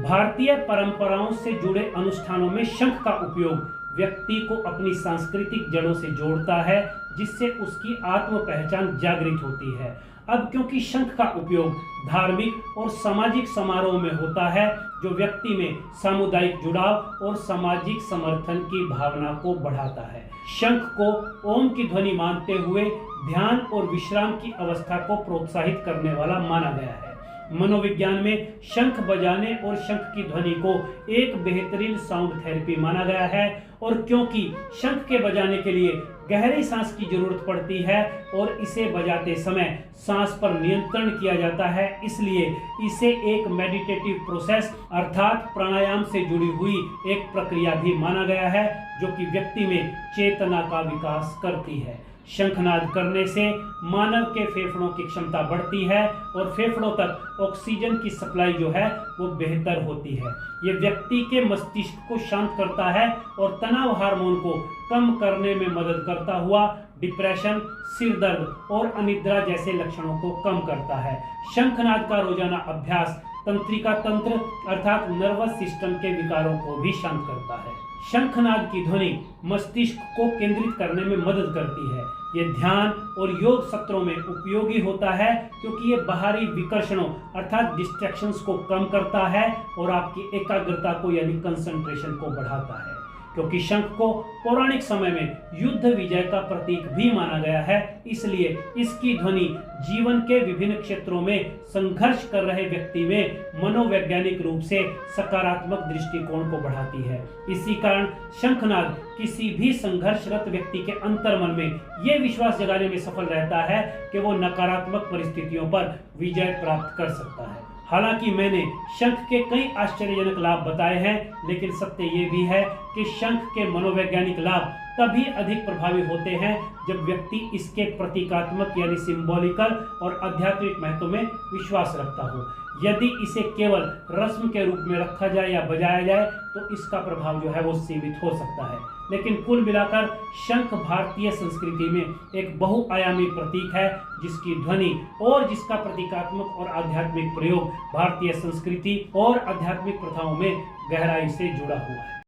भारतीय परंपराओं से जुड़े अनुष्ठानों में शंख का उपयोग व्यक्ति को अपनी सांस्कृतिक जड़ों से जोड़ता है, जिससे उसकी आत्म पहचान जागृत होती है। अब क्योंकि शंख का उपयोग धार्मिक और सामाजिक समारोह में होता है, जो व्यक्ति में सामुदायिक जुड़ाव और सामाजिक समर्थन की भावना को बढ़ाता है। शंख को ओम की ध्वनि मानते हुए ध्यान और विश्राम की अवस्था को प्रोत्साहित करने वाला माना गया है। मनोविज्ञान में शंख बजाने और शंख की ध्वनि को एक बेहतरीन साउंड थेरेपी माना गया है, और क्योंकि शंख के बजाने के लिए गहरी सांस की जरूरत पड़ती है और इसे बजाते समय सांस पर नियंत्रण किया जाता है, इसलिए इसे एक मेडिटेटिव प्रोसेस अर्थात प्राणायाम से जुड़ी हुई एक प्रक्रिया भी माना गया है, जो कि व्यक्ति में चेतना का विकास करती है। शंखनाद करने से मानव के फेफड़ों की क्षमता बढ़ती है और फेफड़ों तक ऑक्सीजन की सप्लाई जो है वो बेहतर होती है। ये व्यक्ति के मस्तिष्क को शांत करता है और तनाव हार्मोन को कम करने में मदद करता हुआ डिप्रेशन, सिर दर्द और अनिद्रा जैसे लक्षणों को कम करता है। शंखनाद का रोजाना अभ्यास तंत्रिका तंत्र अर्थात नर्वस सिस्टम के विकारों को भी शांत करता है। शंखनाद की ध्वनि मस्तिष्क को केंद्रित करने में मदद करती है। ये ध्यान और योग सत्रों में उपयोगी होता है, क्योंकि ये बाहरी विकर्षणों अर्थात डिस्ट्रैक्शंस को कम करता है और आपकी एकाग्रता को यानी कंसंट्रेशन को बढ़ाता है। क्योंकि शंख को पौराणिक समय में युद्ध विजय का प्रतीक भी माना गया है, इसलिए इसकी ध्वनि जीवन के विभिन्न क्षेत्रों में संघर्ष कर रहे व्यक्ति में मनोवैज्ञानिक रूप से सकारात्मक दृष्टिकोण को बढ़ाती है। इसी कारण शंखनाद किसी भी संघर्षरत व्यक्ति के अंतर्मन में यह विश्वास जगाने में सफल रहता है कि वो नकारात्मक परिस्थितियों पर विजय प्राप्त कर सकता है। हालांकि मैंने शंख के कई आश्चर्यजनक लाभ बताए हैं, लेकिन सत्य ये भी है कि शंख के मनोवैज्ञानिक लाभ तभी अधिक प्रभावी होते हैं जब व्यक्ति इसके प्रतीकात्मक यानी सिंबॉलिकल और आध्यात्मिक महत्व में विश्वास रखता हो। यदि इसे केवल रस्म के रूप में रखा जाए या बजाया जाए तो इसका प्रभाव जो है वो सीमित हो सकता है। लेकिन कुल मिलाकर शंख भारतीय संस्कृति में एक बहुआयामी प्रतीक है, जिसकी ध्वनि और जिसका प्रतीकात्मक और आध्यात्मिक प्रयोग भारतीय संस्कृति और आध्यात्मिक प्रथाओं में गहराई से जुड़ा हुआ है।